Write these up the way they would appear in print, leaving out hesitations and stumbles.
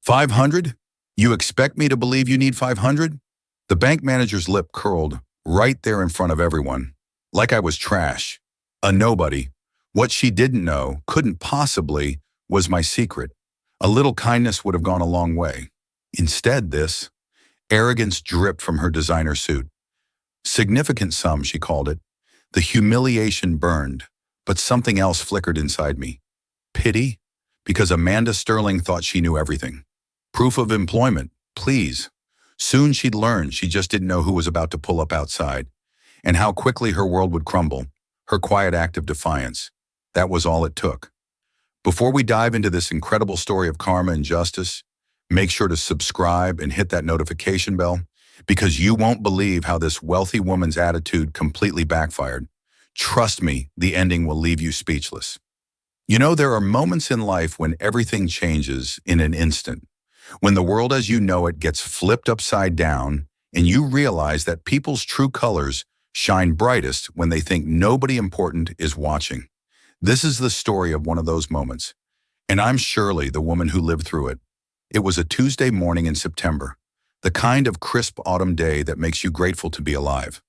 500? You expect me to believe you need 500? The bank manager's lip curled right there in front of everyone, like I was trash, a nobody. What she didn't know, couldn't possibly, was my secret. A little kindness would have gone a long way. Instead, this arrogance dripped from her designer suit. Significant sum, she called it. The humiliation burned, but something else flickered inside me. Pity? Because Amanda Sterling thought she knew everything. Proof of employment, please. Soon she'd learn, she just didn't know who was about to pull up outside, and how quickly her world would crumble, her quiet act of defiance. That was all it took. Before we dive into this incredible story of karma and justice, make sure to subscribe and hit that notification bell, because you won't believe how this wealthy woman's attitude completely backfired. Trust me, the ending will leave you speechless. You know, there are moments in life when everything changes in an instant, when the world as you know it gets flipped upside down, and you realize that people's true colors shine brightest when they think nobody important is watching. This is the story of one of those moments, and I'm Shirley, the woman who lived through it. It was a Tuesday morning in September, the kind of crisp autumn day that makes you grateful to be alive.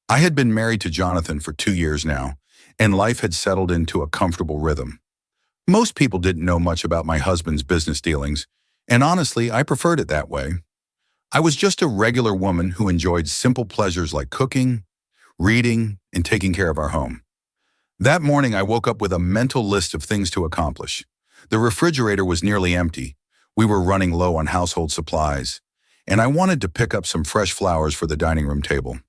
I had been married to Jonathan for 2 years now, and life had settled into a comfortable rhythm. Most people didn't know much about my husband's business dealings, and honestly, I preferred it that way. I was just a regular woman who enjoyed simple pleasures like cooking, reading, and taking care of our home. That morning, I woke up with a mental list of things to accomplish. The refrigerator was nearly empty. We were running low on household supplies, and I wanted to pick up some fresh flowers for the dining room table.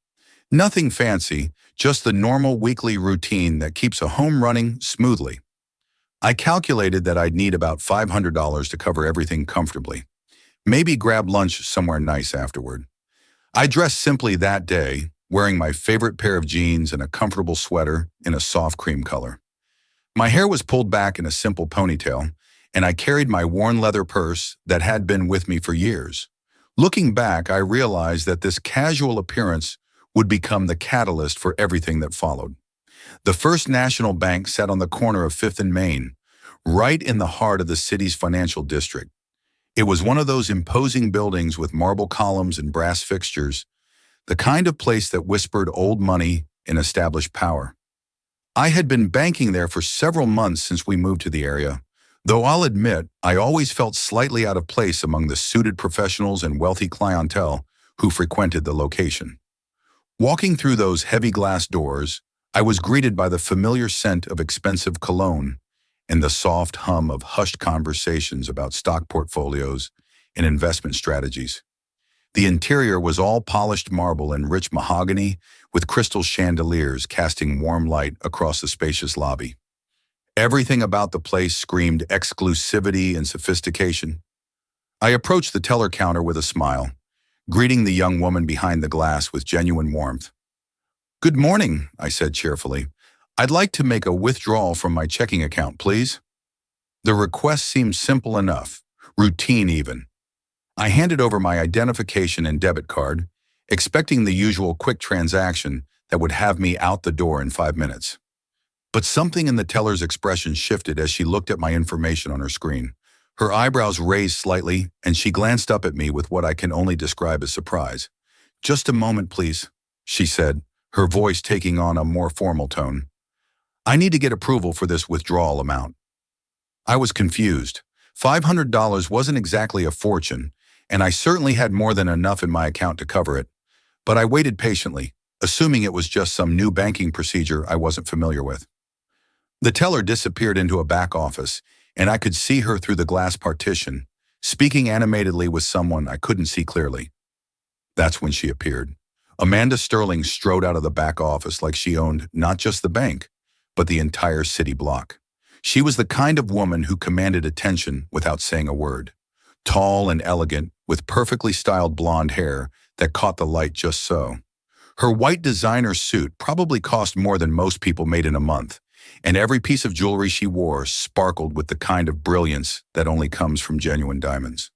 Nothing fancy, just the normal weekly routine that keeps a home running smoothly. I calculated that I'd need about $500 to cover everything comfortably. Maybe grab lunch somewhere nice afterward. I dressed simply that day, wearing my favorite pair of jeans and a comfortable sweater in a soft cream color. My hair was pulled back in a simple ponytail, and I carried my worn leather purse that had been with me for years. Looking back, I realized that this casual appearance would become the catalyst for everything that followed. The First National Bank sat on the corner of 5th and Main, right in the heart of the city's financial district. It was one of those imposing buildings with marble columns and brass fixtures, the kind of place that whispered old money and established power. I had been banking there for several months since we moved to the area, though I'll admit I always felt slightly out of place among the suited professionals and wealthy clientele who frequented the location. Walking through those heavy glass doors, I was greeted by the familiar scent of expensive cologne and the soft hum of hushed conversations about stock portfolios and investment strategies. The interior was all polished marble and rich mahogany, with crystal chandeliers casting warm light across the spacious lobby. Everything about the place screamed exclusivity and sophistication. I approached the teller counter with a smile, greeting the young woman behind the glass with genuine warmth. "Good morning," I said cheerfully. "I'd like to make a withdrawal from my checking account, please." The request seemed simple enough, routine even. I handed over my identification and debit card, expecting the usual quick transaction that would have me out the door in 5 minutes. But something in the teller's expression shifted as she looked at my information on her screen. Her eyebrows raised slightly, and she glanced up at me with what I can only describe as surprise. "Just a moment, please," she said, her voice taking on a more formal tone. "I need to get approval for this withdrawal amount." I was confused. $500 wasn't exactly a fortune, and I certainly had more than enough in my account to cover it. But I waited patiently, assuming it was just some new banking procedure I wasn't familiar with. The teller disappeared into a back office, and I could see her through the glass partition, speaking animatedly with someone I couldn't see clearly. That's when she appeared. Amanda Sterling strode out of the back office like she owned not just the bank, but the entire city block. She was the kind of woman who commanded attention without saying a word. Tall and elegant, with perfectly styled blonde hair that caught the light just so. Her white designer suit probably cost more than most people made in a month, and every piece of jewelry she wore sparkled with the kind of brilliance that only comes from genuine diamonds.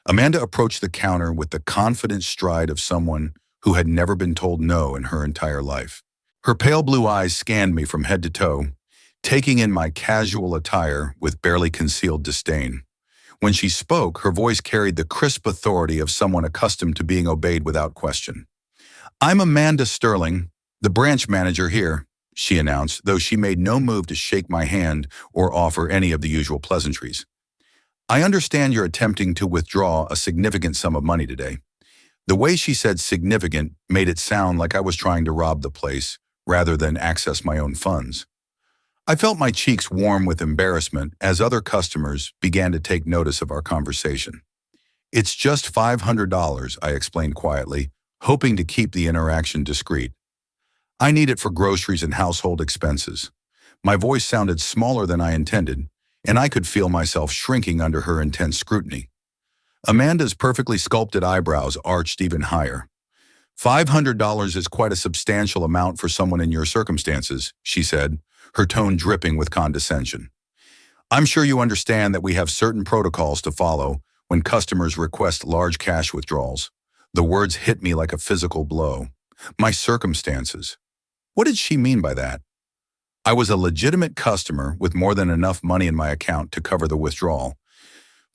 Amanda approached the counter with the confident stride of someone who had never been told no in her entire life. Her pale blue eyes scanned me from head to toe, taking in my casual attire with barely concealed disdain. When she spoke, her voice carried the crisp authority of someone accustomed to being obeyed without question. "I'm Amanda Sterling, the branch manager here," she announced, though she made no move to shake my hand or offer any of the usual pleasantries. "I understand you're attempting to withdraw a significant sum of money today." The way she said significant made it sound like I was trying to rob the place rather than access my own funds. I felt my cheeks warm with embarrassment as other customers began to take notice of our conversation. "It's just $500, I explained quietly, hoping to keep the interaction discreet. "I need it for groceries and household expenses." My voice sounded smaller than I intended, and I could feel myself shrinking under her intense scrutiny. Amanda's perfectly sculpted eyebrows arched even higher. "$500 is quite a substantial amount for someone in your circumstances," she said, her tone dripping with condescension. "I'm sure you understand that we have certain protocols to follow when customers request large cash withdrawals." The words hit me like a physical blow. My circumstances. What did she mean by that? I was a legitimate customer with more than enough money in my account to cover the withdrawal.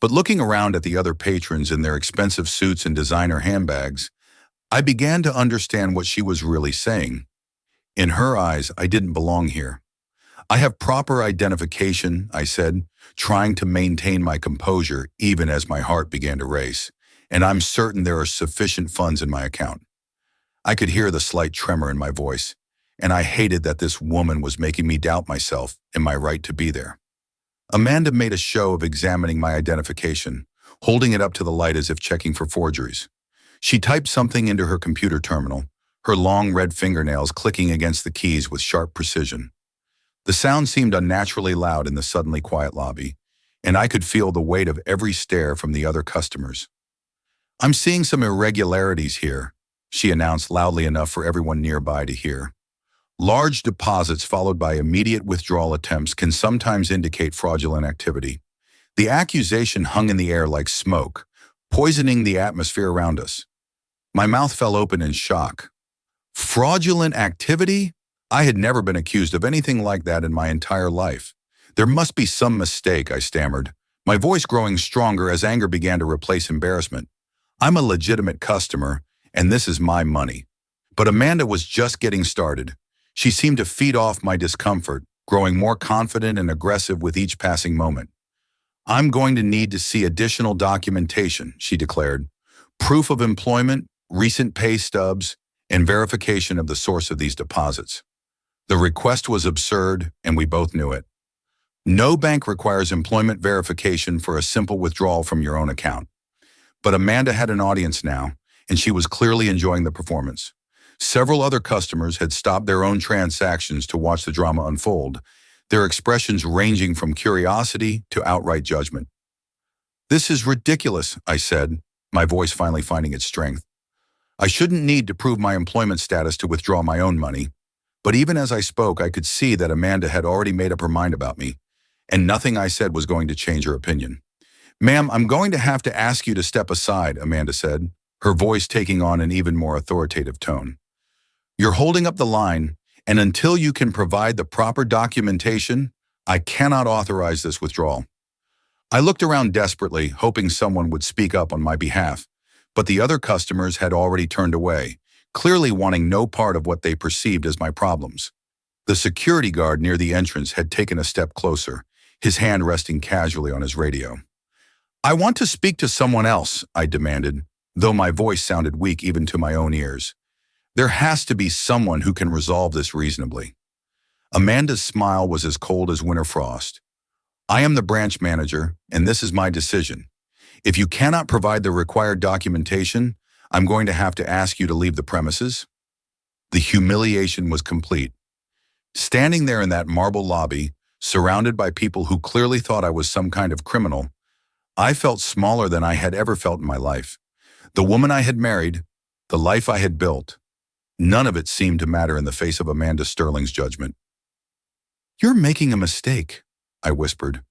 But looking around at the other patrons in their expensive suits and designer handbags, I began to understand what she was really saying. In her eyes, I didn't belong here. "I have proper identification," I said, trying to maintain my composure even as my heart began to race, "and I'm certain there are sufficient funds in my account." I could hear the slight tremor in my voice, and I hated that this woman was making me doubt myself and my right to be there. Amanda made a show of examining my identification, holding it up to the light as if checking for forgeries. She typed something into her computer terminal, her long red fingernails clicking against the keys with sharp precision. The sound seemed unnaturally loud in the suddenly quiet lobby, and I could feel the weight of every stare from the other customers. "I'm seeing some irregularities here," she announced loudly enough for everyone nearby to hear. "Large deposits followed by immediate withdrawal attempts can sometimes indicate fraudulent activity. The accusation hung in the air like smoke, poisoning the atmosphere around us." My mouth fell open in shock. Fraudulent activity? I had never been accused of anything like that in my entire life. "There must be some mistake," I stammered, my voice growing stronger as anger began to replace embarrassment. "I'm a legitimate customer, and this is my money." But Amanda was just getting started. She seemed to feed off my discomfort, growing more confident and aggressive with each passing moment. "I'm going to need to see additional documentation," she declared. "Proof of employment, recent pay stubs, and verification of the source of these deposits." The request was absurd, and we both knew it. No bank requires employment verification for a simple withdrawal from your own account. But Amanda had an audience now, and she was clearly enjoying the performance. Several other customers had stopped their own transactions to watch the drama unfold, their expressions ranging from curiosity to outright judgment. "This is ridiculous," I said, my voice finally finding its strength. "I shouldn't need to prove my employment status to withdraw my own money." But even as I spoke, I could see that Amanda had already made up her mind about me, and nothing I said was going to change her opinion. "Ma'am, I'm going to have to ask you to step aside," Amanda said, her voice taking on an even more authoritative tone. "You're holding up the line, and until you can provide the proper documentation, I cannot authorize this withdrawal." I looked around desperately, hoping someone would speak up on my behalf, but the other customers had already turned away, clearly wanting no part of what they perceived as my problems. The security guard near the entrance had taken a step closer, his hand resting casually on his radio. "I want to speak to someone else," I demanded, though my voice sounded weak even to my own ears. "There has to be someone who can resolve this reasonably." Amanda's smile was as cold as winter frost. "I am the branch manager, and this is my decision. If you cannot provide the required documentation, I'm going to have to ask you to leave the premises." The humiliation was complete. Standing there in that marble lobby, surrounded by people who clearly thought I was some kind of criminal, I felt smaller than I had ever felt in my life. The woman I had married, the life I had built, none of it seemed to matter in the face of Amanda Sterling's judgment. "You're making a mistake," I whispered,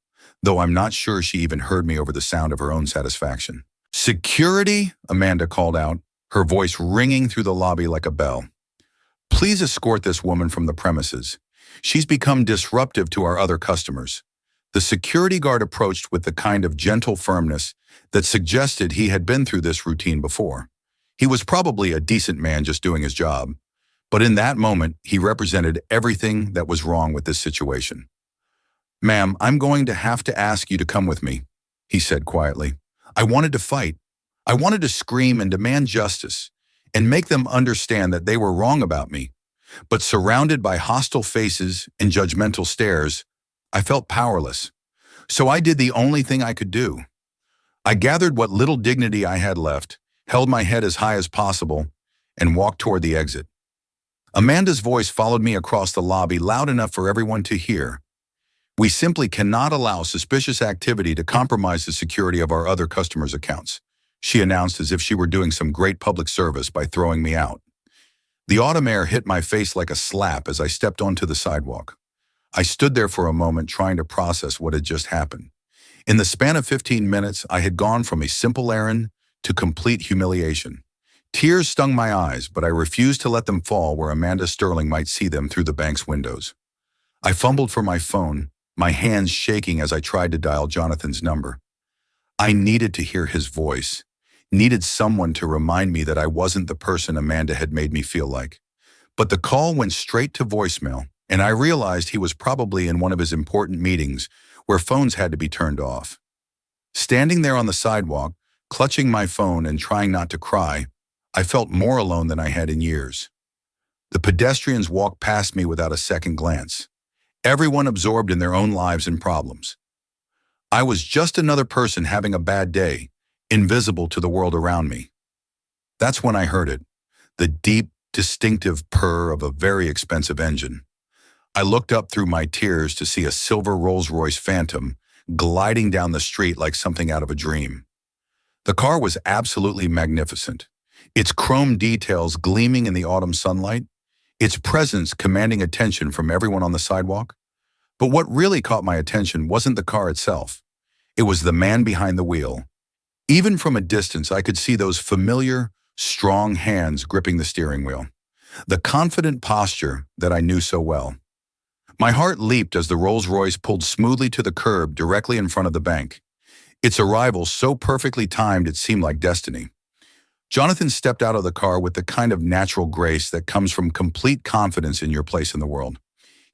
though I'm not sure she even heard me over the sound of her own satisfaction. "Security?" Amanda called out, her voice ringing through the lobby like a bell. "Please escort this woman from the premises. She's become disruptive to our other customers." The security guard approached with the kind of gentle firmness that suggested he had been through this routine before. He was probably a decent man just doing his job, but in that moment, he represented everything that was wrong with this situation. "Ma'am, I'm going to have to ask you to come with me," he said quietly. I wanted to fight. I wanted to scream and demand justice and make them understand that they were wrong about me. But surrounded by hostile faces and judgmental stares, I felt powerless. So I did the only thing I could do. I gathered what little dignity I had left, held my head as high as possible, and walked toward the exit. Amanda's voice followed me across the lobby loud enough for everyone to hear. "We simply cannot allow suspicious activity to compromise the security of our other customers' accounts," she announced as if she were doing some great public service by throwing me out. The autumn air hit my face like a slap as I stepped onto the sidewalk. I stood there for a moment trying to process what had just happened. In the span of 15 minutes, I had gone from a simple errand to complete humiliation. Tears stung my eyes, but I refused to let them fall where Amanda Sterling might see them through the bank's windows. I fumbled for my phone, my hands shaking as I tried to dial Jonathan's number. I needed to hear his voice, needed someone to remind me that I wasn't the person Amanda had made me feel like. But the call went straight to voicemail, and I realized he was probably in one of his important meetings where phones had to be turned off. Standing there on the sidewalk, clutching my phone and trying not to cry, I felt more alone than I had in years. The pedestrians walked past me without a second glance, everyone absorbed in their own lives and problems. I was just another person having a bad day, invisible to the world around me. That's when I heard it, the deep, distinctive purr of a very expensive engine. I looked up through my tears to see a silver Rolls-Royce Phantom gliding down the street like something out of a dream. The car was absolutely magnificent, its chrome details gleaming in the autumn sunlight, its presence commanding attention from everyone on the sidewalk. But what really caught my attention wasn't the car itself. It was the man behind the wheel. Even from a distance, I could see those familiar, strong hands gripping the steering wheel, the confident posture that I knew so well. My heart leaped as the Rolls-Royce pulled smoothly to the curb directly in front of the bank. Its arrival so perfectly timed it seemed like destiny. Jonathan stepped out of the car with the kind of natural grace that comes from complete confidence in your place in the world.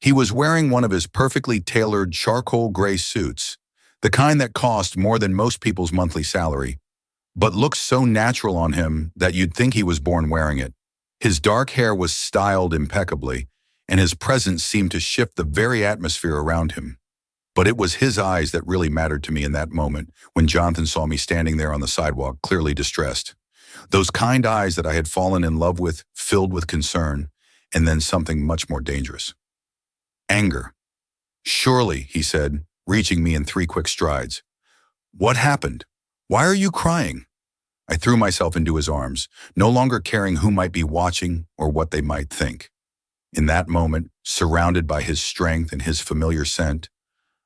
He was wearing one of his perfectly tailored charcoal gray suits, the kind that cost more than most people's monthly salary, but looked so natural on him that you'd think he was born wearing it. His dark hair was styled impeccably, and his presence seemed to shift the very atmosphere around him. But it was his eyes that really mattered to me in that moment when Jonathan saw me standing there on the sidewalk, clearly distressed. Those kind eyes that I had fallen in love with, filled with concern, and then something much more dangerous. Anger. "Surely," he said, reaching me in 3 quick strides. "What happened? Why are you crying?" I threw myself into his arms, no longer caring who might be watching or what they might think. In that moment, surrounded by his strength and his familiar scent,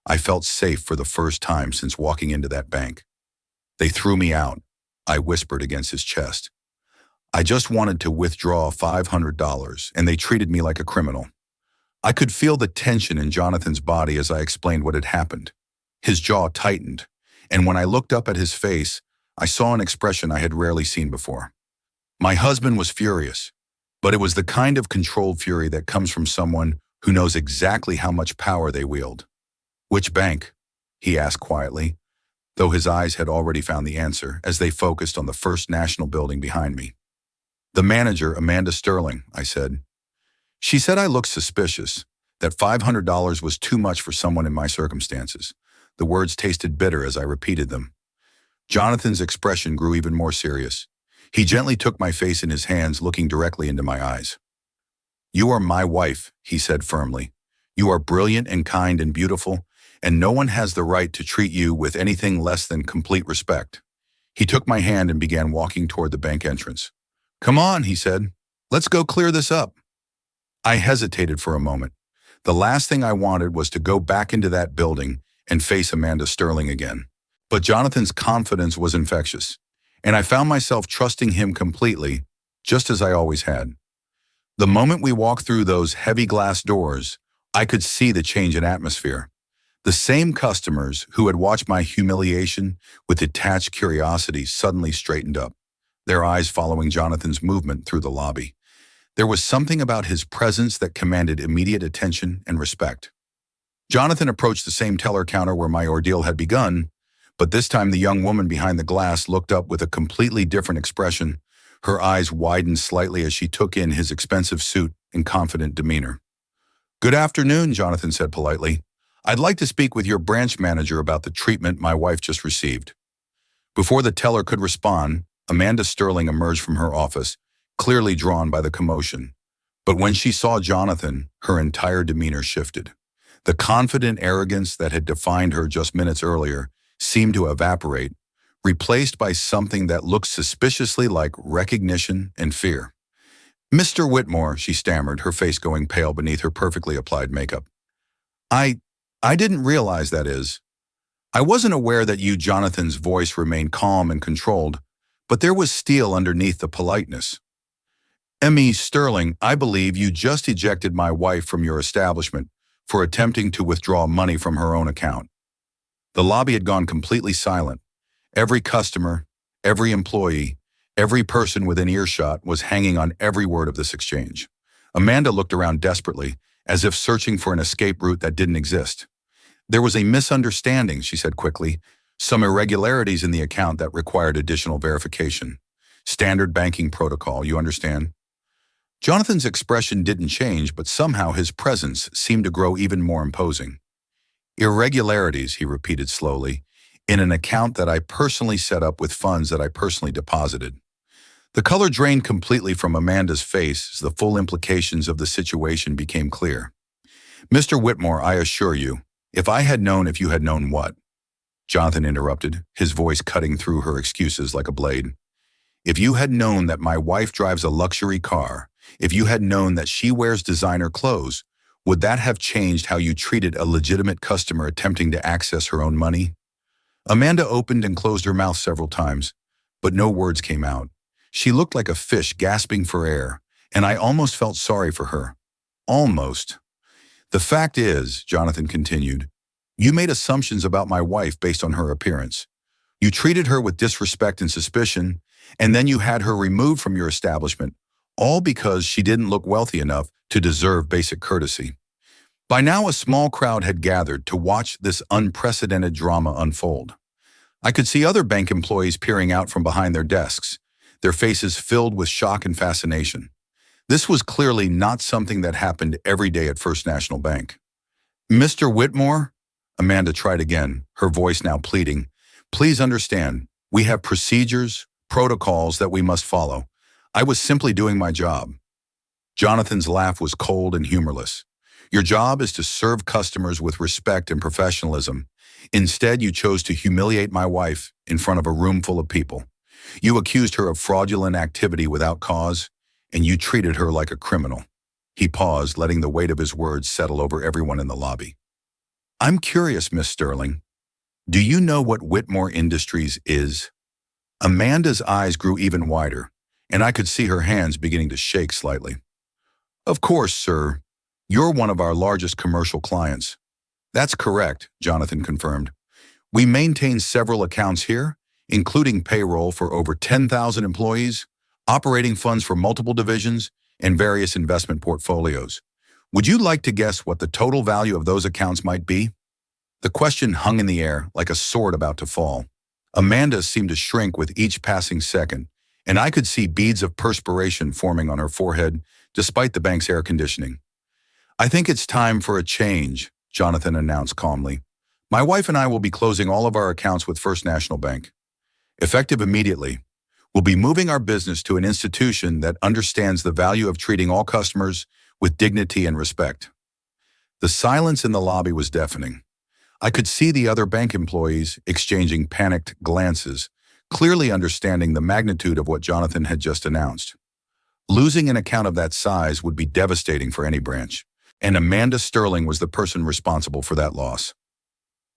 I felt safe for the first time since walking into that bank. "They threw me out," I whispered against his chest. "I just wanted to withdraw $500, and they treated me like a criminal." I could feel the tension in Jonathan's body as I explained what had happened. His jaw tightened, and when I looked up at his face, I saw an expression I had rarely seen before. My husband was furious, but it was the kind of controlled fury that comes from someone who knows exactly how much power they wield. "Which bank?" he asked quietly, though his eyes had already found the answer as they focused on the First National building behind me. "The manager, Amanda Sterling," I said. She said I looked suspicious, that $500 was too much for someone in my circumstances. The words tasted bitter as I repeated them. Jonathan's expression grew even more serious. He gently took my face in his hands, looking directly into my eyes. "You are my wife," he said firmly. "You are brilliant and kind and beautiful, and no one has the right to treat you with anything less than complete respect." He took my hand and began walking toward the bank entrance. "Come on," he said. "Let's go clear this up." I hesitated for a moment. The last thing I wanted was to go back into that building and face Amanda Sterling again. But Jonathan's confidence was infectious, and I found myself trusting him completely, just as I always had. The moment we walked through those heavy glass doors, I could see the change in atmosphere. The same customers who had watched my humiliation with detached curiosity suddenly straightened up, their eyes following Jonathan's movement through the lobby. There was something about his presence that commanded immediate attention and respect. Jonathan approached the same teller counter where my ordeal had begun, but this time the young woman behind the glass looked up with a completely different expression. Her eyes widened slightly as she took in his expensive suit and confident demeanor. "Good afternoon," Jonathan said politely. "I'd like to speak with your branch manager about the treatment my wife just received." Before the teller could respond, Amanda Sterling emerged from her office, clearly drawn by the commotion. But when she saw Jonathan, her entire demeanor shifted. The confident arrogance that had defined her just minutes earlier seemed to evaporate, replaced by something that looked suspiciously like recognition and fear. "Mr. Whitmore," she stammered, her face going pale beneath her perfectly applied makeup. I didn't realize that is. I wasn't aware that you." Jonathan's voice remained calm and controlled, but there was steel underneath the politeness. "Emmy Sterling, I believe you just ejected my wife from your establishment for attempting to withdraw money from her own account." The lobby had gone completely silent. Every customer, every employee, every person within earshot was hanging on every word of this exchange. Amanda looked around desperately, as if searching for an escape route that didn't exist. "There was a misunderstanding," she said quickly. "Some irregularities in the account that required additional verification. Standard banking protocol, you understand?" Jonathan's expression didn't change, but somehow his presence seemed to grow even more imposing. "Irregularities," he repeated slowly, "in an account that I personally set up with funds that I personally deposited." The color drained completely from Amanda's face as the full implications of the situation became clear. "Mr. Whitmore, I assure you, if you had known what?" Jonathan interrupted, his voice cutting through her excuses like a blade. "If you had known that my wife drives a luxury car, if you had known that she wears designer clothes, would that have changed how you treated a legitimate customer attempting to access her own money?" Amanda opened and closed her mouth several times, but no words came out. She looked like a fish gasping for air, and I almost felt sorry for her. Almost. "The fact is," Jonathan continued, "you made assumptions about my wife based on her appearance. You treated her with disrespect and suspicion, and then you had her removed from your establishment, all because she didn't look wealthy enough to deserve basic courtesy." By now, a small crowd had gathered to watch this unprecedented drama unfold. I could see other bank employees peering out from behind their desks, their faces filled with shock and fascination. This was clearly not something that happened every day at First National Bank. "Mr. Whitmore?" Amanda tried again, her voice now pleading. "Please understand, we have procedures, protocols that we must follow. I was simply doing my job." Jonathan's laugh was cold and humorless. "Your job is to serve customers with respect and professionalism. Instead, you chose to humiliate my wife in front of a room full of people. You accused her of fraudulent activity without cause, and you treated her like a criminal." He paused, letting the weight of his words settle over everyone in the lobby. "I'm curious, Miss Sterling. Do you know what Whitmore Industries is?" Amanda's eyes grew even wider, and I could see her hands beginning to shake slightly. "Of course, sir. You're one of our largest commercial clients." "That's correct," Jonathan confirmed. "We maintain several accounts here, including payroll for over 10,000 employees, operating funds for multiple divisions, and various investment portfolios. Would you like to guess what the total value of those accounts might be?" The question hung in the air like a sword about to fall. Amanda seemed to shrink with each passing second, and I could see beads of perspiration forming on her forehead despite the bank's air conditioning. "I think it's time for a change," Jonathan announced calmly. "My wife and I will be closing all of our accounts with First National Bank. Effective immediately, we'll be moving our business to an institution that understands the value of treating all customers with dignity and respect." The silence in the lobby was deafening. I could see the other bank employees exchanging panicked glances, clearly understanding the magnitude of what Jonathan had just announced. Losing an account of that size would be devastating for any branch, and Amanda Sterling was the person responsible for that loss.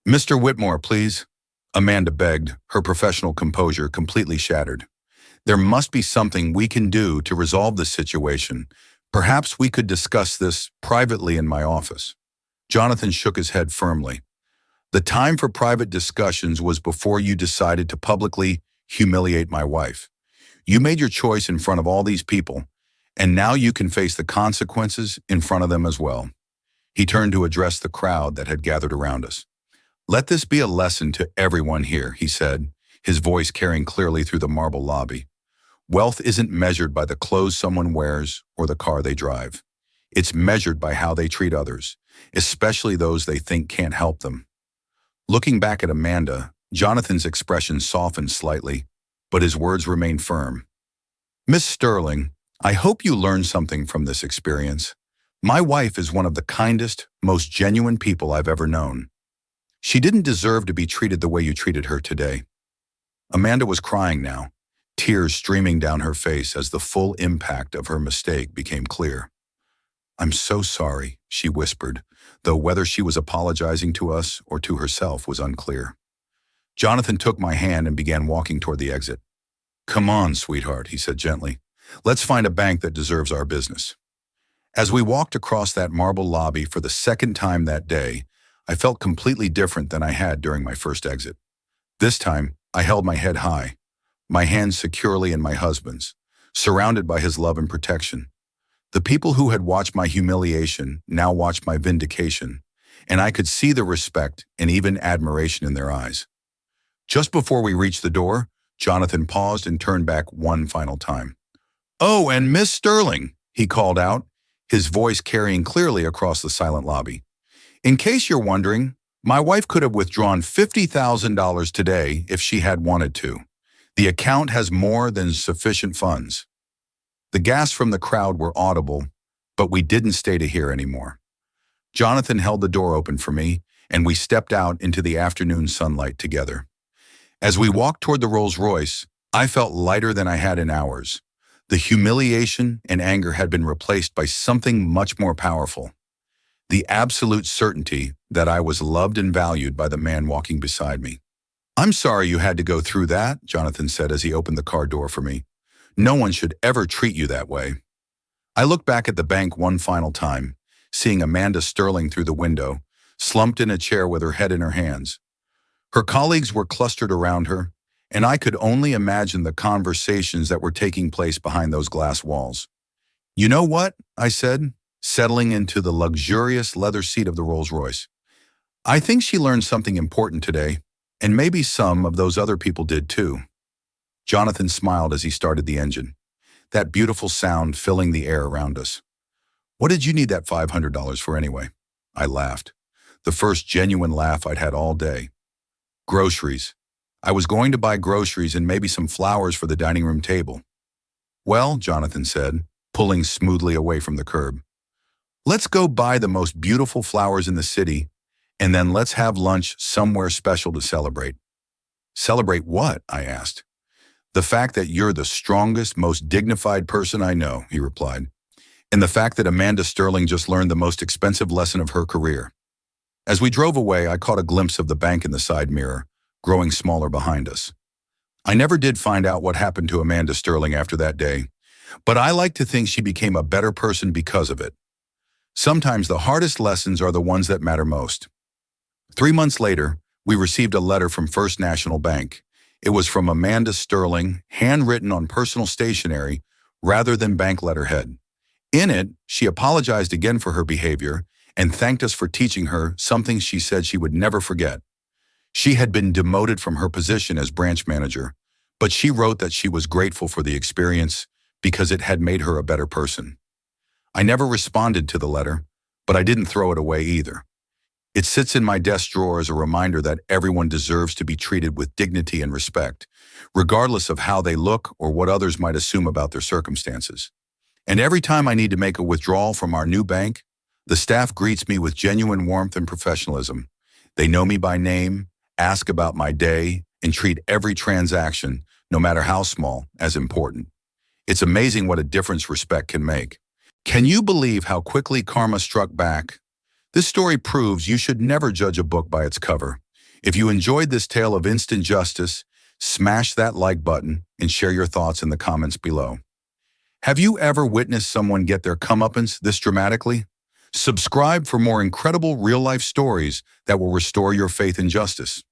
"Mr. Whitmore, please," Amanda begged, her professional composure completely shattered. "There must be something we can do to resolve this situation. Perhaps we could discuss this privately in my office." Jonathan shook his head firmly. The time for private discussions was before you decided to publicly humiliate my wife. You made your choice in front of all these people, and now you can face the consequences in front of them as well." He turned to address the crowd that had gathered around us. "Let this be a lesson to everyone here," he said, his voice carrying clearly through the marble lobby. "Wealth isn't measured by the clothes someone wears or the car they drive. It's measured by how they treat others, especially those they think can't help them." Looking back at Amanda, Jonathan's expression softened slightly, but his words remained firm. "Miss Sterling, I hope you learned something from this experience. My wife is one of the kindest, most genuine people I've ever known. She didn't deserve to be treated the way you treated her today." Amanda was crying now, tears streaming down her face as the full impact of her mistake became clear. "I'm so sorry," she whispered, though whether she was apologizing to us or to herself was unclear. Jonathan took my hand and began walking toward the exit. "Come on, sweetheart," he said gently. "Let's find a bank that deserves our business." As we walked across that marble lobby for the second time that day, I felt completely different than I had during my first exit. This time, I held my head high, my hands securely in my husband's, surrounded by his love and protection. The people who had watched my humiliation now watched my vindication, and I could see the respect and even admiration in their eyes. Just before we reached the door, Jonathan paused and turned back one final time. "Oh, and Miss Sterling," he called out, his voice carrying clearly across the silent lobby. "In case you're wondering, my wife could have withdrawn $50,000 today if she had wanted to. The account has more than sufficient funds." The gasps from the crowd were audible, but we didn't stay to hear anymore. Jonathan held the door open for me, and we stepped out into the afternoon sunlight together. As we walked toward the Rolls-Royce, I felt lighter than I had in hours. The humiliation and anger had been replaced by something much more powerful. The absolute certainty that I was loved and valued by the man walking beside me. "I'm sorry you had to go through that," Jonathan said as he opened the car door for me. "No one should ever treat you that way." I looked back at the bank one final time, seeing Amanda Sterling through the window, slumped in a chair with her head in her hands. Her colleagues were clustered around her, and I could only imagine the conversations that were taking place behind those glass walls. "You know what?" I said, settling into the luxurious leather seat of the Rolls-Royce. "I think she learned something important today, and maybe some of those other people did too." Jonathan smiled as he started the engine, that beautiful sound filling the air around us. "What did you need that $500 for anyway?" I laughed, the first genuine laugh I'd had all day. "Groceries. I was going to buy groceries and maybe some flowers for the dining room table." "Well," Jonathan said, pulling smoothly away from the curb, "let's go buy the most beautiful flowers in the city, and then let's have lunch somewhere special to celebrate." "Celebrate what?" I asked. "The fact that you're the strongest, most dignified person I know," he replied, "and the fact that Amanda Sterling just learned the most expensive lesson of her career." As we drove away, I caught a glimpse of the bank in the side mirror, growing smaller behind us. I never did find out what happened to Amanda Sterling after that day, but I like to think she became a better person because of it. Sometimes the hardest lessons are the ones that matter most. 3 months later, we received a letter from First National Bank. It was from Amanda Sterling, handwritten on personal stationery rather than bank letterhead. In it, she apologized again for her behavior and thanked us for teaching her something she said she would never forget. She had been demoted from her position as branch manager, but she wrote that she was grateful for the experience because it had made her a better person. I never responded to the letter, but I didn't throw it away either. It sits in my desk drawer as a reminder that everyone deserves to be treated with dignity and respect, regardless of how they look or what others might assume about their circumstances. And every time I need to make a withdrawal from our new bank, the staff greets me with genuine warmth and professionalism. They know me by name, ask about my day, and treat every transaction, no matter how small, as important. It's amazing what a difference respect can make. Can you believe how quickly karma struck back? This story proves you should never judge a book by its cover. If you enjoyed this tale of instant justice, smash that like button and share your thoughts in the comments below. Have you ever witnessed someone get their comeuppance this dramatically? Subscribe for more incredible real-life stories that will restore your faith in justice.